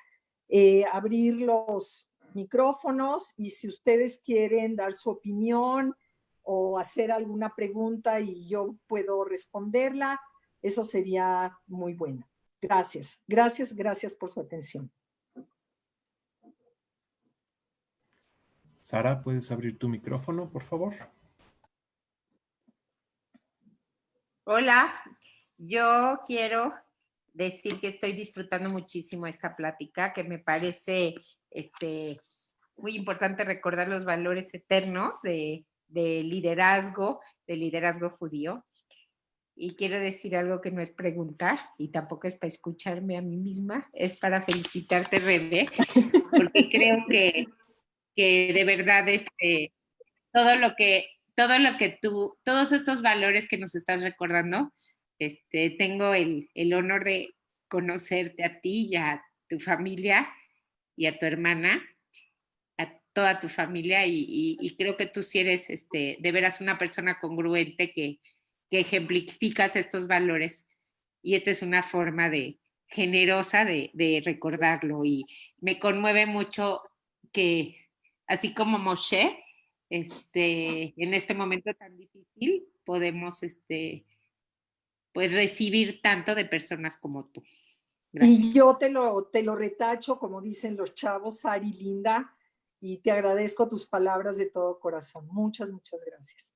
abrir los micrófonos y si ustedes quieren dar su opinión o hacer alguna pregunta y yo puedo responderla, eso sería muy bueno. Gracias, gracias, gracias por su atención. Sara, ¿puedes abrir tu micrófono, por favor? Hola, yo quiero decir que estoy disfrutando muchísimo esta plática, que me parece muy importante recordar los valores eternos de liderazgo judío. Y quiero decir algo que no es preguntar y tampoco es para escucharme a mí misma, es para felicitarte, Rebe, porque creo que de verdad todos estos valores que nos estás recordando, tengo el honor de conocerte a ti y a tu familia y a tu hermana, a toda tu familia y creo que tú sí eres de veras una persona congruente que ejemplificas estos valores y esta es una forma generosa de recordarlo y me conmueve mucho que así como Moshe, en este momento tan difícil podemos pues recibir tanto de personas como tú. Gracias. Y yo te lo retacho, como dicen los chavos, Sari, linda, y te agradezco tus palabras de todo corazón. Muchas, muchas gracias.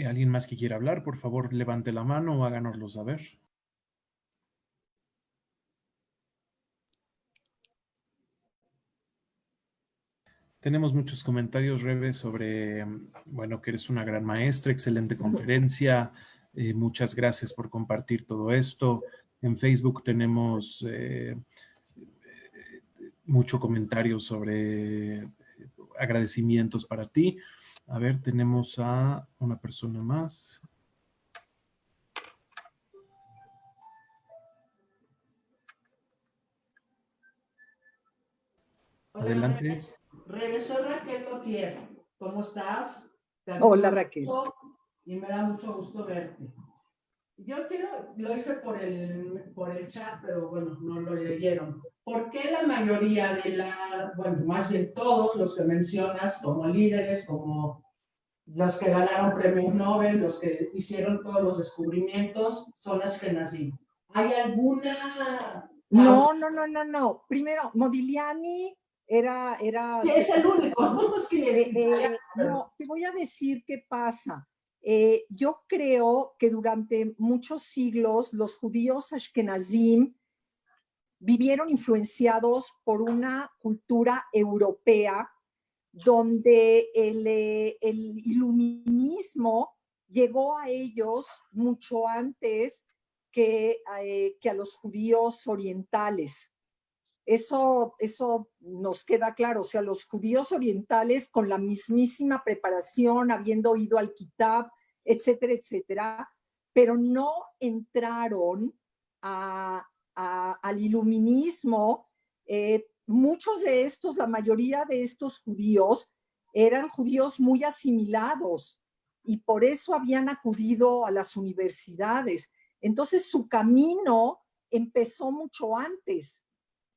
¿Alguien más que quiera hablar? Por favor, levante la mano o háganoslo saber. Tenemos muchos comentarios, Rebe, sobre, bueno, que eres una gran maestra, excelente conferencia. Muchas gracias por compartir todo esto. En Facebook tenemos mucho comentario sobre agradecimientos para ti. A ver, tenemos a una persona más. Hola, Adelante. Rebe, soy Raquel Lotier. ¿Cómo estás? Te Hola, admiro Raquel. mucho y me da mucho gusto verte. Yo lo hice por el chat, pero bueno, no lo leyeron. ¿Por qué la mayoría bueno, más bien todos los que mencionas como líderes, como los que ganaron premios Nobel, los que hicieron todos los descubrimientos, son ashkenazí? ¿Hay alguna... No. Primero, Modigliani era Sí, es el único. Sí, es italiano, pero... No, te voy a decir qué pasa. Yo creo que durante muchos siglos los judíos ashkenazim vivieron influenciados por una cultura europea donde el iluminismo llegó a ellos mucho antes que a los judíos orientales. Eso nos queda claro. O sea, los judíos orientales con la mismísima preparación, habiendo ido al Kitab, etcétera, etcétera, pero no entraron al iluminismo. Muchos de estos, la mayoría de estos judíos, eran judíos muy asimilados y por eso habían acudido a las universidades. Entonces su camino empezó mucho antes,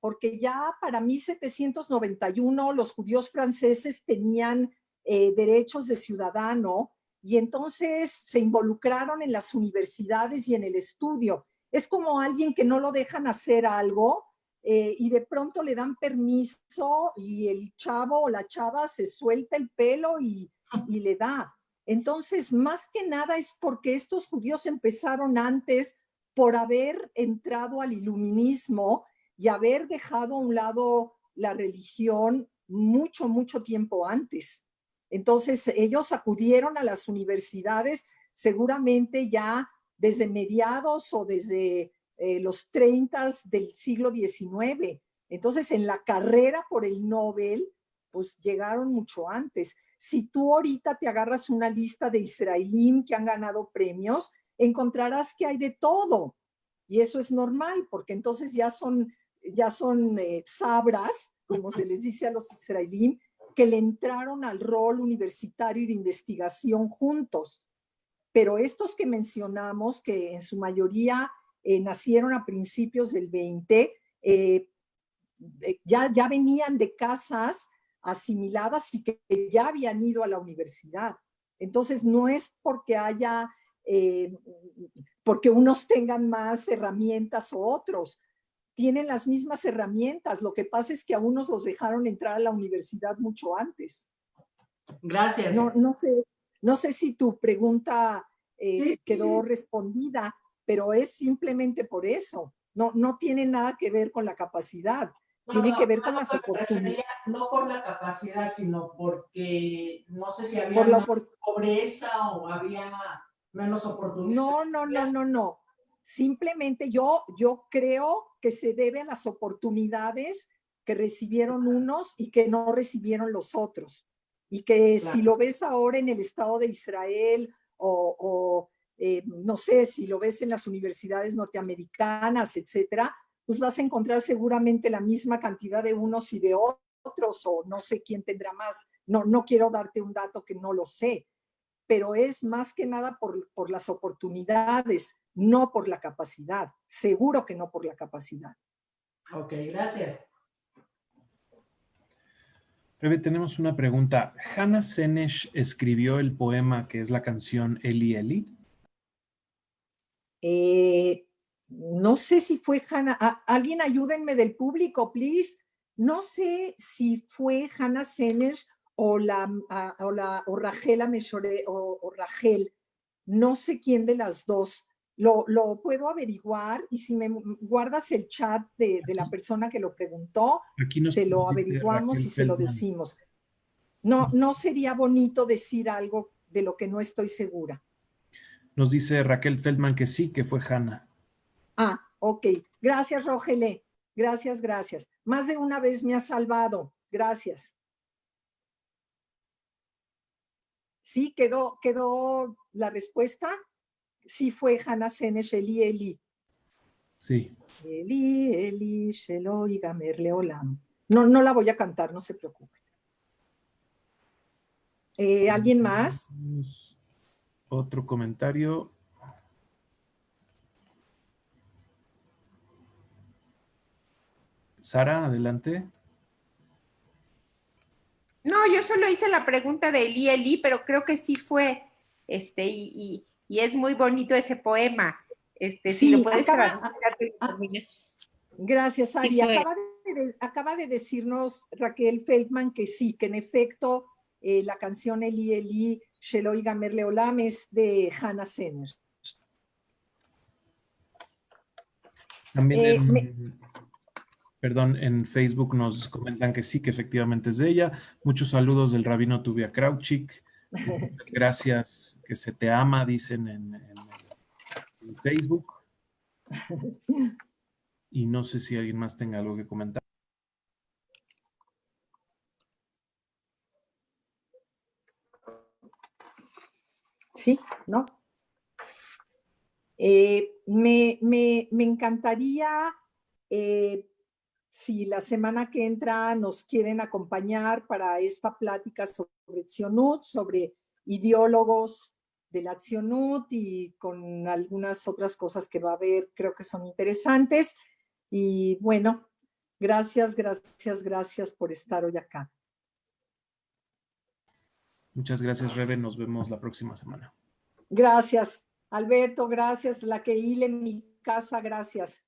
porque ya para 1791 los judíos franceses tenían derechos de ciudadano y entonces se involucraron en las universidades y en el estudio. Es como alguien que no lo dejan hacer algo y de pronto le dan permiso y el chavo o la chava se suelta el pelo y le da. Entonces, más que nada es porque estos judíos empezaron antes por haber entrado al iluminismo y haber dejado a un lado la religión mucho tiempo antes. Entonces, ellos acudieron a las universidades seguramente ya desde mediados o desde los 30 del siglo XIX. Entonces, en la carrera por el Nobel, pues llegaron mucho antes. Si tú ahorita te agarras una lista de israelíes que han ganado premios, encontrarás que hay de todo. Y eso es normal, porque entonces ya son sabras, como se les dice a los israelíes, que le entraron al rol universitario y de investigación juntos. Pero estos que mencionamos, que en su mayoría nacieron a principios del 20, ya venían de casas asimiladas y que ya habían ido a la universidad. Entonces no es porque porque unos tengan más herramientas o otros, tienen las mismas herramientas. Lo que pasa es que a unos los dejaron entrar a la universidad mucho antes. Gracias. No sé si tu pregunta quedó sí. respondida, pero es simplemente por eso. No tiene nada que ver con la capacidad. Tiene que ver con las oportunidades. No por la capacidad, sino porque no sé si había más pobreza o había menos oportunidades. No. Simplemente yo creo que se debe a las oportunidades que recibieron unos y que no recibieron los otros. Y que si lo ves ahora en el Estado de Israel o no sé, si lo ves en las universidades norteamericanas, etcétera, pues vas a encontrar seguramente la misma cantidad de unos y de otros, o no sé quién tendrá más. No quiero darte un dato que no lo sé, pero es más que nada por las oportunidades, no por la capacidad. Seguro que no por la capacidad. Ok, gracias. Rebe, tenemos una pregunta. ¿Hannah Senesh escribió el poema que es la canción Eli Eli? No sé si fue Hannah. Alguien ayúdenme del público, please. No sé si fue Hannah Senesh o Rachel Ameshore o Rachel. No sé quién de las dos. Lo puedo averiguar y si me guardas el chat de la persona que lo preguntó, se lo averiguamos y se lo decimos. No sería bonito decir algo de lo que no estoy segura. Nos dice Raquel Feldman que sí, que fue Hannah. Ok. Gracias, Rogelé. Gracias. Más de una vez me has salvado. Gracias. Sí, quedó la respuesta. Sí fue Hannah Senesh, Eli, Eli. Sí. Eli, Eli, Shelo y Gamer Leolam. No la voy a cantar, no se preocupe. ¿Alguien más? Otro comentario. Sara, adelante. No, yo solo hice la pregunta de Eli Eli, pero creo que sí fue, y es muy bonito ese poema. Sí, si lo puedes traducir. Gracias, Ari. Sí fue. Acaba de decirnos Raquel Feldman que sí, que en efecto la canción Eli Eli, Shelo y Gamer Leolam es de Hannah Senesh. También en Facebook nos comentan que sí, que efectivamente es de ella. Muchos saludos del rabino Tuvia Krauchik. Muchas gracias, que se te ama, dicen en Facebook. Y no sé si alguien más tenga algo que comentar. Sí, ¿no? Me encantaría si la semana que entra nos quieren acompañar para esta plática sobre Tzionut, sobre ideólogos de la Tzionut y con algunas otras cosas que va a haber, creo que son interesantes. Y bueno, gracias por estar hoy acá. Muchas gracias, Rebe. Nos vemos la próxima semana. Gracias, Alberto. Gracias, la que hile en mi casa. Gracias.